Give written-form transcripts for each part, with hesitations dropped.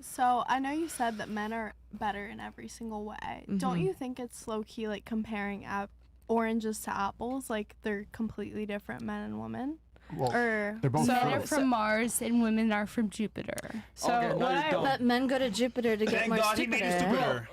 So I know you said that men are better in every single way. Don't you think it's low-key like comparing oranges to apples? Like they're completely different, men and women? Well, Or they're both Men are from Mars and women are from Jupiter. So okay, But men go to Jupiter to get more God he made us stupider.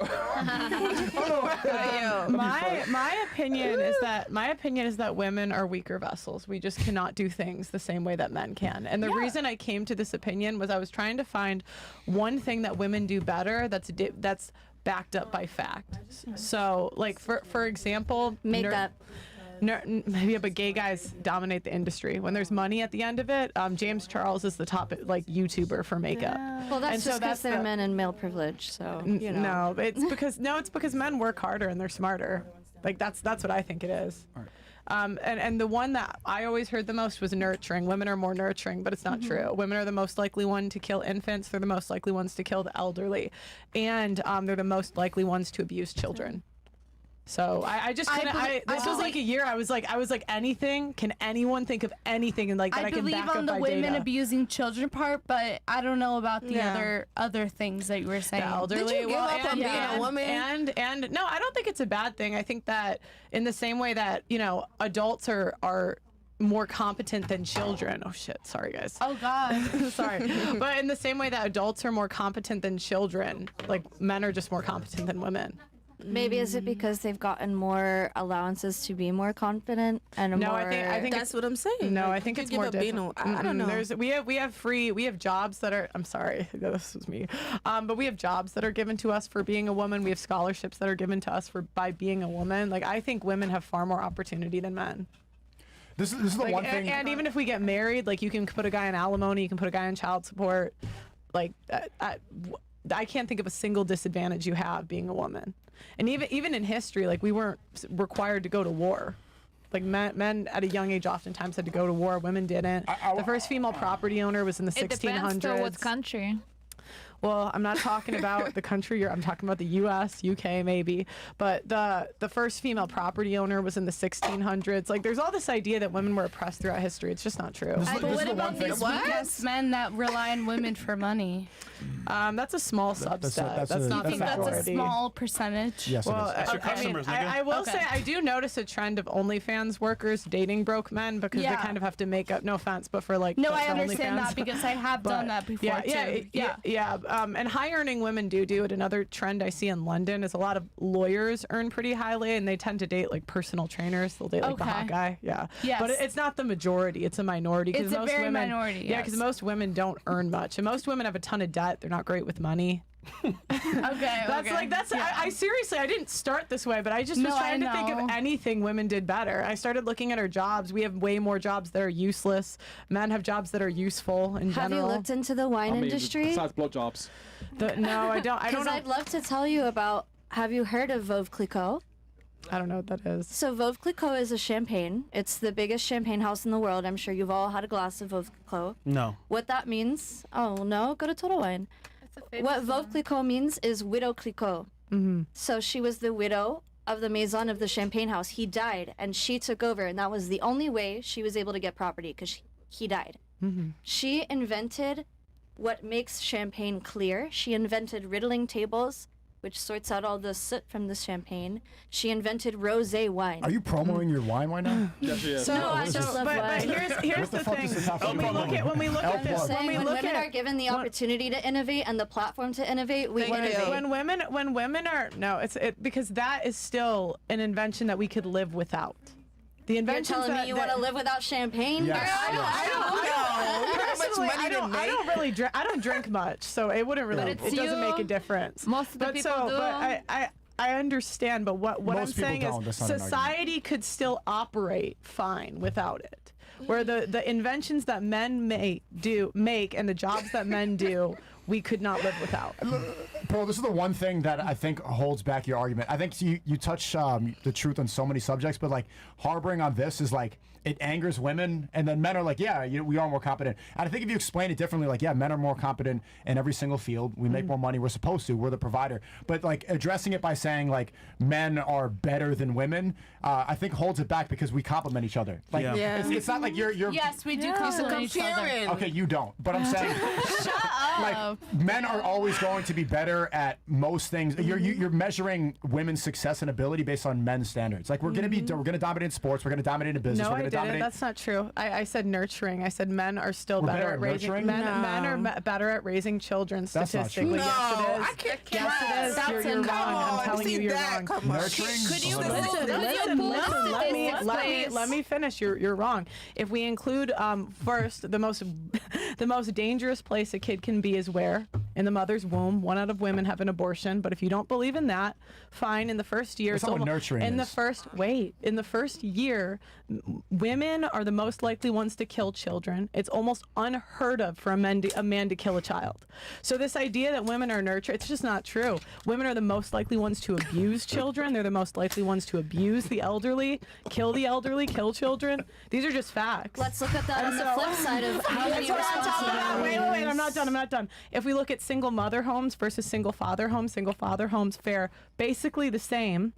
My opinion is that women are weaker vessels. We just cannot do things the same way that men can. And the reason I came to this opinion was I was trying to find one thing that women do better that's backed up by fact. So, like for example, Makeup. Yeah, but gay guys dominate the industry. When there's money at the end of it, James Charles is the top like YouTuber for makeup. Well, that's just because they're men and male privilege. So you know. No, it's because men work harder and they're smarter. Like that's what I think it is. All right. And the one that I always heard the most was nurturing. Women are more nurturing, but it's not true. Women are the most likely one to kill infants. They're the most likely ones to kill the elderly, and they're the most likely ones to abuse children. So I just couldn't. This was like a year. I was like anything. Can anyone think of anything and like that I can back up by data? I believe on the women abusing children part, but I don't know about the other things that you were saying. The elderly. Did you give up on being a woman? And no, I don't think it's a bad thing. I think that in the same way that adults are more competent than children. Oh shit, sorry guys. Oh god. Sorry. But in the same way that adults are more competent than children, like men are just more competent than women. Maybe is it because they've gotten more allowances to be more confident and more? I think that's what I'm saying. No, I think it's more different. I don't know. We have jobs that are. I'm sorry, this was me. But we have jobs that are given to us for being a woman. We have scholarships that are given to us by being a woman. Like I think women have far more opportunity than men. This is the one thing. And even if we get married, like you can put a guy in alimony, you can put a guy in child support. Like I can't think of a single disadvantage you have being a woman. And even in history, like we weren't required to go to war. Like men at a young age oftentimes had to go to war. Women didn't. The first female property owner was in the 1600s. It depends though what country. Well, I'm not talking about the country. I'm talking about the U.S., U.K. maybe. But the first female property owner was in the 1600s. Like, there's all this idea that women were oppressed throughout history. It's just not true. But what about these weak-ass men that rely on women for money? That's a small subset. That's not the That's majority. a small percentage. Yes, well, it is. Your customers, I will say I do notice a trend of OnlyFans workers dating broke men because they kind of have to make up. No offense, but for like. No, the I understand OnlyFans. that because I have done that before too. Yeah. And high-earning women do it. Another trend I see in London is a lot of lawyers earn pretty highly, and they tend to date like personal trainers. They'll date like the hot guy. Yeah. Yes. But it's not the majority. It's a minority. It's a very minority. Yeah, because most women don't earn much, and most women have a ton of debt. They're not great with money. I seriously, I didn't start this way, but I just was trying to think of anything women did better. I started looking at our jobs. We have way more jobs that are useless. Men have jobs that are useful in general. Have you looked into the wine industry? Besides blowjobs. No, I don't. Because I'd love to tell you about. Have you heard of Veuve Clicquot? I don't know what that is. So Veuve Clicquot is a champagne. It's the biggest champagne house in the world. I'm sure you've all had a glass of Veuve Clicquot. No. What that means? Oh no, go to Total Wine. What Veuve Clicquot means is Widow Clicquot. Mm-hmm. So she was the widow of the maison of the champagne house. He died, and she took over, and that was the only way she was able to get property because he died. Mm-hmm. She invented what makes champagne clear. She invented riddling tables, which sorts out all the soot from the champagne. She invented rosé wine. Are you promoting your wine right now? Yes, she is. No, I just love wine. But here's the thing. When we look at this, when women are given the opportunity to innovate and the platform to innovate, we innovate. When women are because that is still an invention that we could live without. The inventions. You're telling me you want to live without champagne? Yes. Personally, I don't drink much, so it wouldn't really. It doesn't make a difference. Most of the people do. But I understand, but what I'm saying is society could still operate fine without it. Where the inventions that men make and the jobs that men do, we could not live without. Pearl, this is the one thing that I think holds back your argument. I think you touch the truth on so many subjects, but like harboring on this is like it angers women, and then men are like, yeah, we are more competent. And I think if you explain it differently, like, yeah, men are more competent in every single field. We make more money. We're supposed to. We're the provider. But like addressing it by saying like men are better than women, I think holds it back because we complement each other. Like it's not like you're Yes, we do complement each other. Okay, you don't. But I'm saying Shut up. men are always going to be better at most things. You're measuring women's success and ability based on men's standards. Like we're gonna dominate in sports. We're gonna dominate in business. No, we're I gonna didn't. dominate. That's not true. I said nurturing. I said men are still better at raising. nurturing? Men are better at raising children That's not statistically. true. Yes, it is. I can't. Yes, it is. You're wrong. I'm telling you, you're wrong. Nurturing. Could you Nurturing? Let me finish. You're wrong. If we include first the most dangerous place a kid can be is where? In the mother's womb. 1 out of women have an abortion. But if you don't believe in that, fine. In the first year, That's not what nurturing in is. In the first year, women are the most likely ones to kill children. It's almost unheard of for a man to kill a child. So this idea that women are nurtured, it's just not true. Women are the most likely ones to abuse children. They're the most likely ones to abuse the elderly, kill children. These are just facts. Let's look at that on the flip side of how many responsibilities. Wait, I'm not done. If we look at single mother homes versus single father homes fare basically the same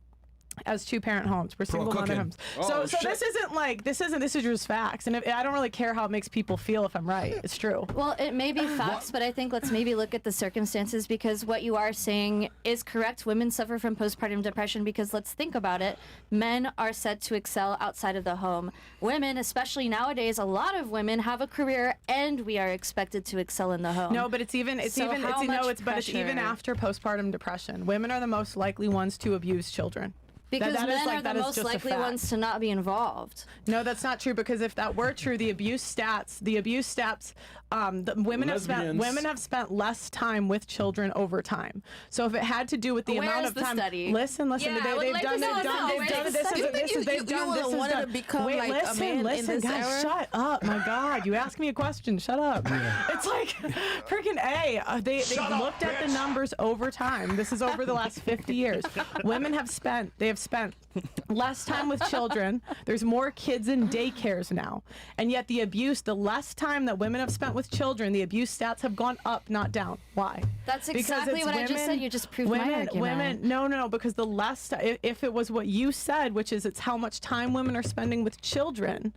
as 2-parent homes for single mother homes. So this is just facts. And I don't really care how it makes people feel if I'm right. It's true. Well, it may be facts, but I think let's maybe look at the circumstances, because what you are saying is correct. Women suffer from postpartum depression because, let's think about it, men are said to excel outside of the home. Women, especially nowadays, a lot of women have a career and we are expected to excel in the home. No, but it's even after postpartum depression. Women are the most likely ones to abuse children. Because that men are the most just a likely fact. ones to not be involved. No, that's not true, because if that were true, the abuse stats, the women have spent less time with children over time. So if it had to do with the Where amount is of the time, study? listen, Yeah, I would like to know. they've done this You think you wanted to become Wait, like a man listen, in this guys, era? shut up. My God, you asked me a question. Shut up. It's like freaking A. They've looked at the numbers over time. This is over the last 50 years. Women have spent less time with children. There's more kids in daycares now. And yet the less time that women have spent with children, the abuse stats have gone up, not down. Why? That's Because exactly it's what I just said. You just proved my argument. No, because the less, if it was what you said, which is it's how much time women are spending with children.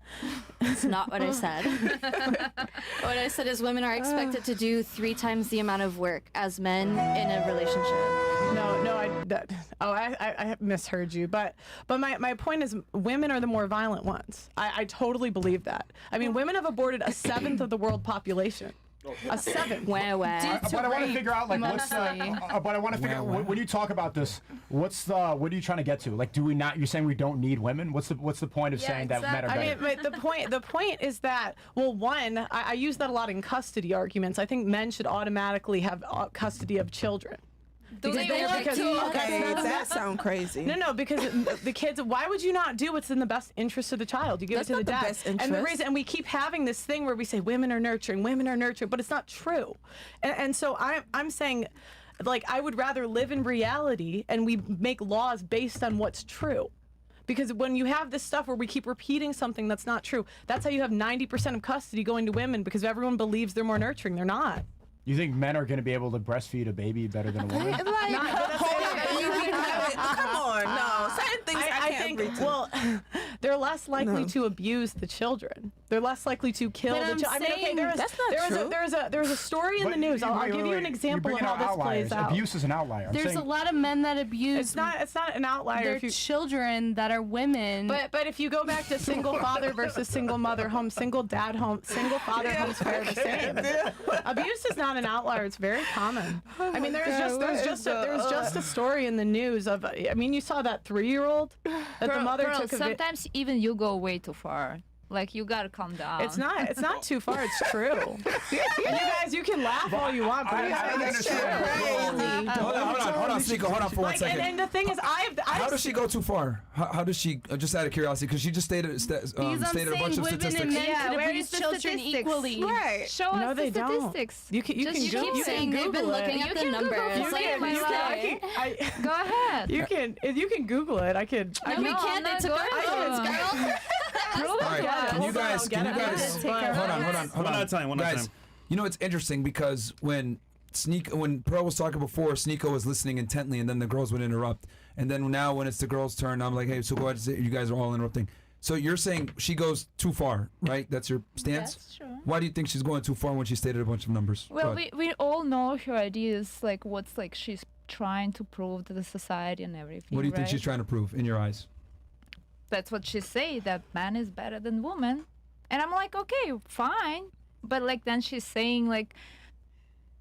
That's not what I said. What I said is women are expected to do 3 times the amount of work as men in a relationship. I misheard you, but my point is women are the more violent ones. I totally believe that. I mean, women have aborted a 1/7 of the world population. A 7th. But I want to figure out, like, what's the. But I want to figure out when you talk about this, what are you trying to get to? Like, do we not? You're saying we don't need women? What's the point of saying that men are better? I mean, but the point is that, well, one, I use that a lot in custody arguments. I think men should automatically have custody of children. That sounds crazy. No, because the kids. Why would you not do what's in the best interest of the child? You give That's it to the not dad. best And the interest. reason, and we keep having this thing where we say women are nurturing, but it's not true. And so I'm saying, like, I would rather live in reality and we make laws based on what's true. Because when you have this stuff where we keep repeating something that's not true, that's how you have 90% of custody going to women, because everyone believes they're more nurturing. They're not. You think men are going to be able to breastfeed a baby better than a woman? Come on, no. Certain things I can't think, agree to. well, they're less likely to abuse the children. They're less likely to kill the children. I mean, okay, that's not true. There was a story in the news. I'll give you an example of how this plays out. Abuse is an outlier. There's a lot of men that abuse It's not an outlier. their If you, children that are women. but if you go back to single father versus single mother home, single dad home, single father homes fare the same. Abuse is not an outlier. It's very common. I mean, there's just a story in the news of. I mean, you saw that 3-year-old that the mother took. Sometimes even you go way too far. Like, you gotta calm down. It's not too far. It's true. And you guys, you can laugh all you want, but it's true. Hold on, Sneeko, hold on for 1 second. And the thing is, How does she go too far? How does she? Just out of curiosity, because she just stated a bunch of statistics. Men Yeah, could where abuse is the children statistics? equally. Right. Show No, us they the don't. statistics. You can Just Google keep saying they've been looking at the numbers. Go ahead. You can Google it. I could. No, we can't. They took our phones, girl. All right, can you guys? Hold on. One at a time. Guys, you know, it's interesting because when Pearl was talking before, Sneeko was listening intently, and then the girls would interrupt. And then now when it's the girls' turn, I'm like, hey, so go ahead and say, you guys are all interrupting. So you're saying she goes too far, right? That's your stance? Yes, sure. Why do you think she's going too far when she stated a bunch of numbers? Well, Go ahead. we all know her ideas, like what's like she's trying to prove to the society and everything. What do you think right? she's trying to prove in your eyes? That's what she say, that man is better than woman. And I'm like, okay, fine. But like then she's saying like,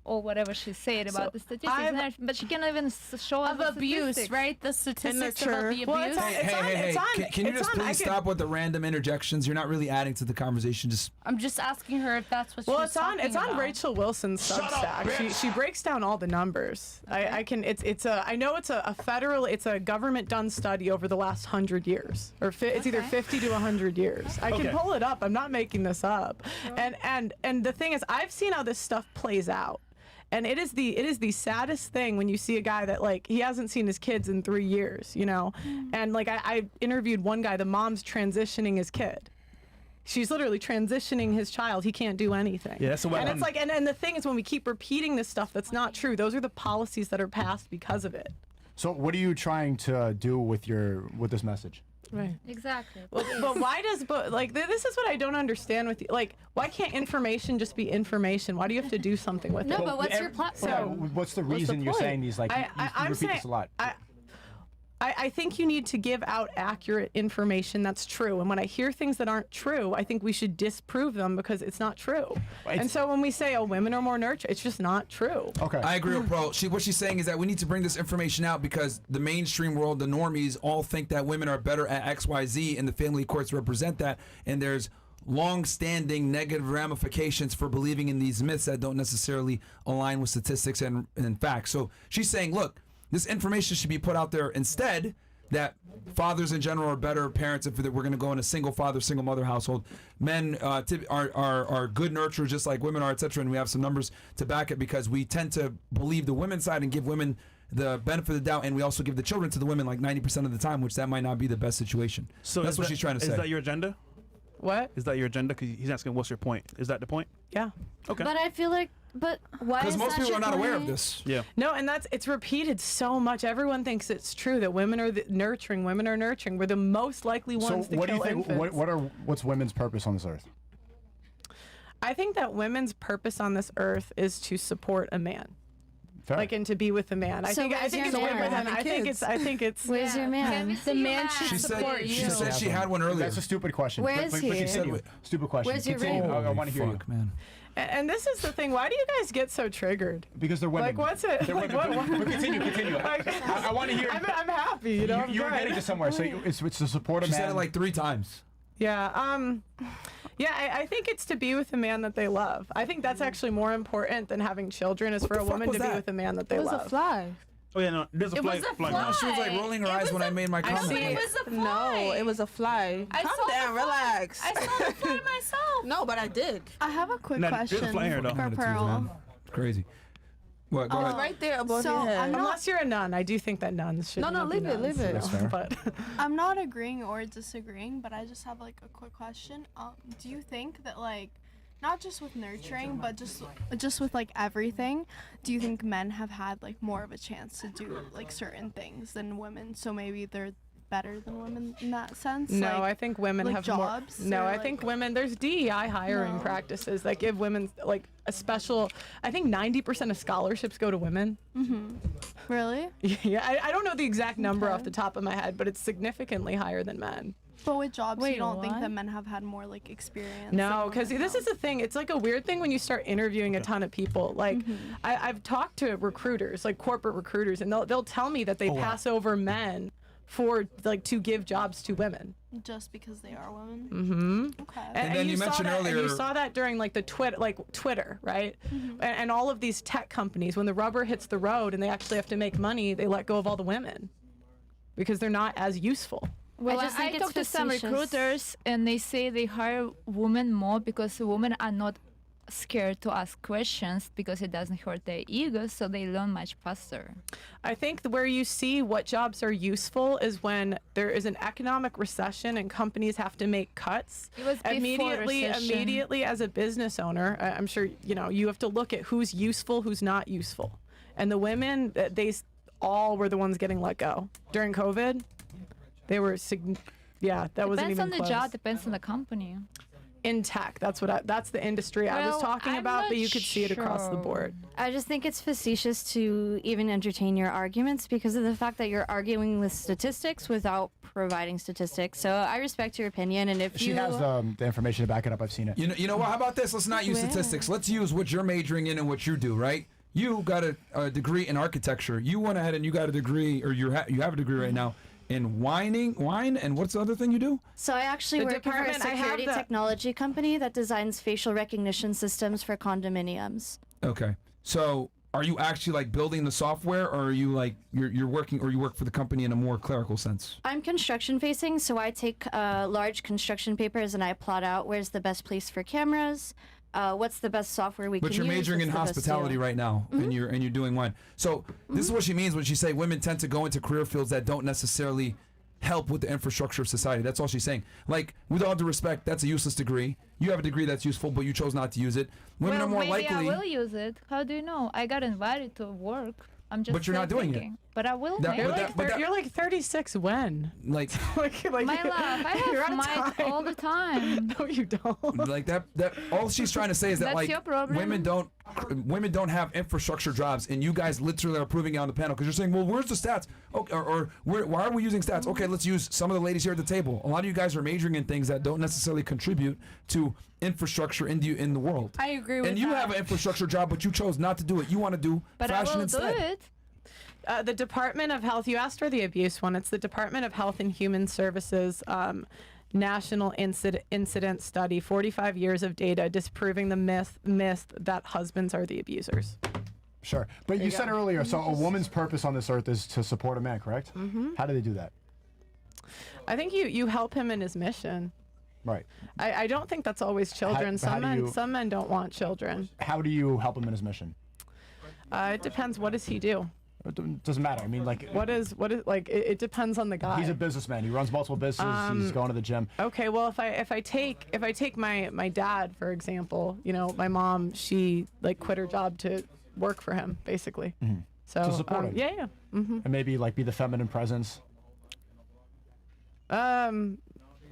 or whatever she said about the statistics, and everything, but she can't even show us Of the abuse, statistics. right? The statistics about the abuse. Well, it's on- Hey, it's on- can you it's just on- I please could- stop with the random interjections? You're not really adding to the conversation. Just I'm just asking her if that's what Well, she's it's on talking about. Rachel Wilson's Substack. She breaks down all the numbers. I can I know it's a federal, it's a government done study over the last 100 years, or it's either 50 to 100 years. I can pull it up. I'm not making this up. And the thing is, I've seen how this stuff plays out. And it is the saddest thing when you see a guy that like he hasn't seen his kids in 3 years, you know, and like I interviewed one guy, the mom's transitioning his kid. She's literally transitioning his child. He can't do anything. Yeah, that's what and it's like, and the thing is, when we keep repeating this stuff that's not true, those are the policies that are passed because of it. So what are you trying to do with this message? Right. Exactly. But why does this is what I don't understand with you. Like, why can't information just be information? Why do you have to do something with it? No, but what's your platform? What's the reason you're point? saying these? Like, you I'm repeat saying, this a lot. I think you need to give out accurate information that's true. And when I hear things that aren't true, I think we should disprove them because it's not true. And so when we say, oh, women are more nurturing, it's just not true. Okay. I agree with Pro. What she's saying is that we need to bring this information out because the mainstream world, the normies, all think that women are better at X, Y, Z, and the family courts represent that. And there's long-standing negative ramifications for believing in these myths that don't necessarily align with statistics and facts. So she's saying, look, this information should be put out there instead, that fathers in general are better parents if we're going to go in a single father, single mother household. Men are good nurturers just like women are, etc. And we have some numbers to back it because we tend to believe the women's side and give women the benefit of the doubt, and we also give the children to the women like 90% of the time, which that might not be the best situation. So that's what she's trying to say. Is that your agenda? What? Is that your agenda? Because he's asking, what's your point? Is that the point? Yeah. Okay. But I feel like, why is Because most that people your are not aware of point? this. Yeah. No, and it's repeated so much. Everyone thinks it's true that women are nurturing. Women are nurturing. We're the most likely ones So to what do kill you think? infants. What's women's purpose on this earth? I think that women's purpose on this earth is to support a man. Fair. Like, and to be with a man. I So think where's it's your women. man? I think it's Where's your man? The man should She support said, you. she said she had one earlier. That's a stupid question. Where is he? Continue. Stupid question. Where's your Continue. ring? I want to hear you. man. And this is the thing. Why do you guys get so triggered? Because they're women. Like, what's it? They're Like, women. what? But continue. I want to hear. I'm happy. You know. You're getting to somewhere. So it's to support a She man. said it like 3 times. Yeah. I think it's to be with a man that they love. I think that's actually more important than having children. Is What for the a fuck woman was to be that? with a man that they It was love. a fly. Oh yeah, no. There's a It fly. was a flying fly. around. She was like rolling her eyes when I made my comment. see. It was a No, fly. it was a fly. I Calm saw down, the fly. relax. I saw the fly myself. No, but I did. I have a quick No, there's a question fly here, though. for Attitude, Pearl. man. Crazy. What? Go It's ahead. right there above So, your head. I'm not- Unless you're a nun, I do think that nuns should. No, not be leave it, nuns, leave it. That's fair. But I'm not agreeing or disagreeing, but I just have like a quick question. Do you think that like, not just with nurturing, but just with like everything, do you think men have had like more of a chance to do like certain things than women? So maybe they're better than women in that sense? no, like, I think women like have jobs more. No, or, I like- think women. There's DEI hiring No. practices that give women like a special. I think 90% of scholarships go to women. really? Yeah, I don't know the exact number off Okay. the top of my head, but it's significantly higher than men. But with jobs, Wait, you don't think what? that men have had more like experience? No, than because women this have? is the thing. It's like a weird thing when you start interviewing a ton of people. Like, I've talked to recruiters, like corporate recruiters, and they'll tell me that they pass over men for like to give jobs to women. just because they are women. Mm-hmm. Okay. And then you saw mentioned that, and you earlier- saw that during like the Twitter, right? And all of these tech companies, when the rubber hits the road and they actually have to make money, they let go of all the women because they're not as useful. Well, just think I it's talked to some facetious. recruiters, and they say they hire women more because women are not scared to ask questions because it doesn't hurt their egos, so they learn much faster. I think where you see what jobs are useful is when there is an economic recession and companies have to make cuts. It was before recession. Immediately as a business owner, I'm sure you have to look at who's useful, who's not useful. And the women, they all were the ones getting let go during COVID. They were Yeah, that wasn't Depends even on the close. job, depends on the company. In tech, that's the industry I was Well, talking I'm about, not but you could see it across the sure. board. I just think it's facetious to even entertain your arguments because of the fact that you're arguing with statistics without providing statistics. So I respect your opinion, and if She you has the information to back it up. I've seen it. You know what? How about this? Let's not use statistics. Let's use what you're majoring in and what you do, right? You got a degree in architecture. You went ahead and you got a degree, or you have a degree right now in wine, and what's the other thing you do? So I actually The work for a department- I have security the- technology company that designs facial recognition systems for condominiums. Okay. So are you actually like building the software, or are you like you're working, or you work for the company in a more clerical sense? I'm construction facing, so I take large construction papers and I plot out where's the best place for cameras, what's the best software we But can you're use. majoring in what's the best hospitality deal. right now, and you're doing wine. So this is what she means when she say women tend to go into career fields that don't necessarily help with the infrastructure of society. That's all she's saying. Like, with all due respect, that's a useless degree. You have a degree that's useful, but you chose not to use it. Women Well, are more maybe likely. I will use it. How do you know? I got invited to work. I'm just. But you're not doing it. thinking. But I will. That- maybe. You're But like, that- you're like 36 when? like like My love, I you're out have of mics time. all the time. No, you don't. like that all she's trying to say is that That's like your problem. women don't have infrastructure jobs, and you guys literally are proving it on the panel because you're saying, well, where's the stats? Okay, or why are we using stats? Okay, let's use some of the ladies here at the table. A lot of you guys are majoring in things that don't necessarily contribute to infrastructure in the world. I agree with And you that. have an infrastructure job, but you chose not to do it. You want to do But I fashion will instead. do it. The Department of Health, you asked for the abuse one. It's the Department of Health and Human Services National Incident Study, 45 years of data disproving the myth that husbands are the abusers. Sure. But you said earlier, so a woman's purpose on this earth is to support a man, correct? Mm-hmm. How do they do that? I think you help him in his mission. Right. I don't think that's always children. how do you- Some men don't want children. How do you help him in his mission? It depends. What does he do? It doesn't matter. I mean, like, What is like? It depends on the guy. he's a businessman. He runs multiple businesses. He's going to the gym. Okay, well, if I take my dad for example, you know, my mom, she like quit her job to work for him, basically. So To support him. yeah. And maybe like be the feminine presence.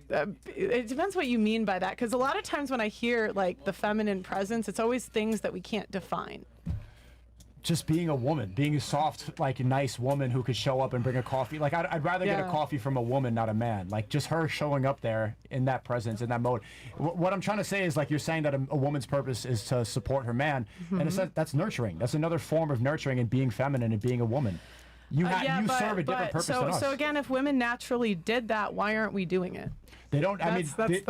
It depends what you mean by that, because a lot of times when I hear like the feminine presence, it's always things that we can't define. Just being a woman, being a soft, like nice woman who could show up and bring a coffee. Like I'd rather get a Yeah. coffee from a woman, not a man. Like just her showing up there in that presence, in that mode. What I'm trying to say is like you're saying that a woman's purpose is to support her man, and in a sense that's nurturing. That's another form of nurturing and being feminine and being a woman. You serve a different purpose than us. So again, if women naturally did that, why aren't we doing it? They don't. I mean, they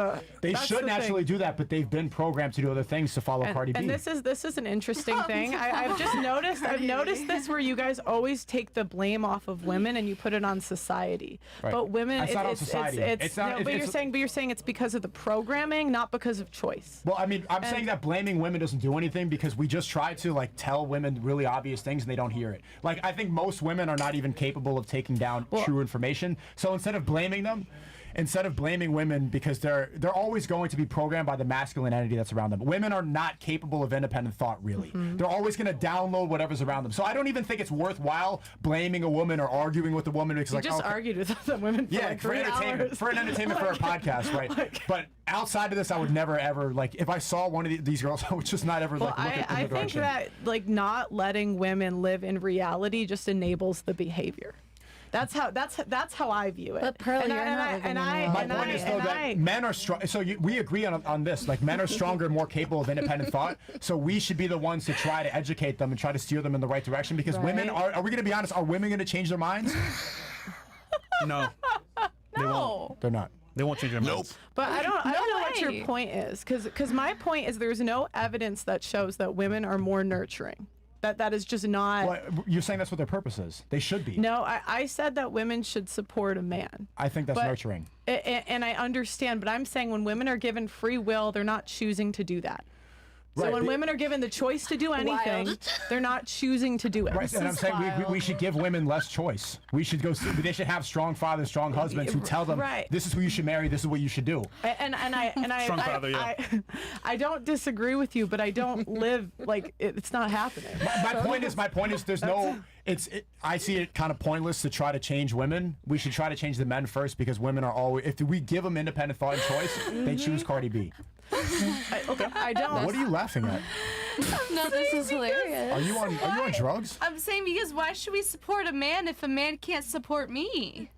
that's should the naturally thing. do that, but they've been programmed to do other things to follow Cardi B. And this is an interesting thing. I've just noticed. I've noticed this where you guys always take the blame off of women and you put it on society. Right. But women, That's not on society. It's not- no, but you're saying it's because of the programming, not because of choice. Well, I mean, I'm saying that blaming women doesn't do anything because we just try to like tell women really obvious things and they don't hear it. Like I think most women are not even capable of taking down true information. So instead of blaming them, instead of blaming women because they're always going to be programmed by the masculine entity that's around them. Women are not capable of independent thought, really. They're always going to download whatever's around them. So I don't even think it's worthwhile blaming a woman or arguing with a woman because You like just okay, argued with the women for yeah, like for 3 entertainment, hours. for an entertainment for a podcast, right? But outside of this, I would never ever like if I saw one of these girls, I would just not ever Well, like look at them in I the think direction. that like not letting women live in reality just enables the behavior. That's how I view it. But Pearl, and you're I, not and living I, in and My I, reality. and point I, is though and that I, men are strong. So we agree on this. Like men are stronger and more capable of independent thought. So we should be the ones to try to educate them and try to steer them in the right direction. Because women are we going to be honest? Are women going to change their minds? No. They won't. They're not. They won't change their minds. But I don't know what way. your point is, because my point is there's no evidence that shows that women are more nurturing. That is just not. Well, you're saying that's what their purpose is. They should be. No, I said that women should support a man. I think that's But- nurturing. And I understand, but I'm saying when women are given free will, they're not choosing to do that. So Right. when women are given the choice to do anything, they're not choosing to do it. Right, and I'm saying we should give women less choice. We should go. They should have strong fathers, strong husbands who tell them, Right. "This is who you should marry. This is what you should do." Strong father, yeah. I don't disagree with you, but I don't live like it's not happening. My point is, there's no. I see it kind of pointless to try to change women. We should try to change the men first because women are always. If we give them independent thought and choice, they choose Cardi B. I don't. What are you laughing at? No, this is hilarious. Are you on drugs? I'm saying because why should we support a man if a man can't support me?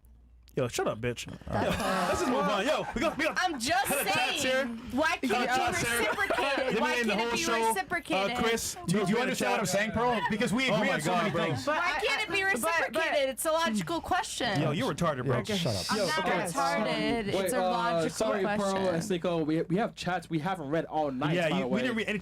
Yo, shut up, bitch. Let's just move on. Yo, we got. I'm just Had a chats here. saying. Why can't it chats be here. reciprocated? Let Why me end the can't whole it be show. reciprocated? Chris, Do you understand what I'm saying, Pearl? Because we agree on so many things. Why can't it be reciprocated? It's a logical question. Yo, you retarded, bro. Shut up. I'm not retarded. It's a logical sorry, question. Pearl and Sicko. We have chats we haven't read all night. Yeah, by the we way. didn't read any.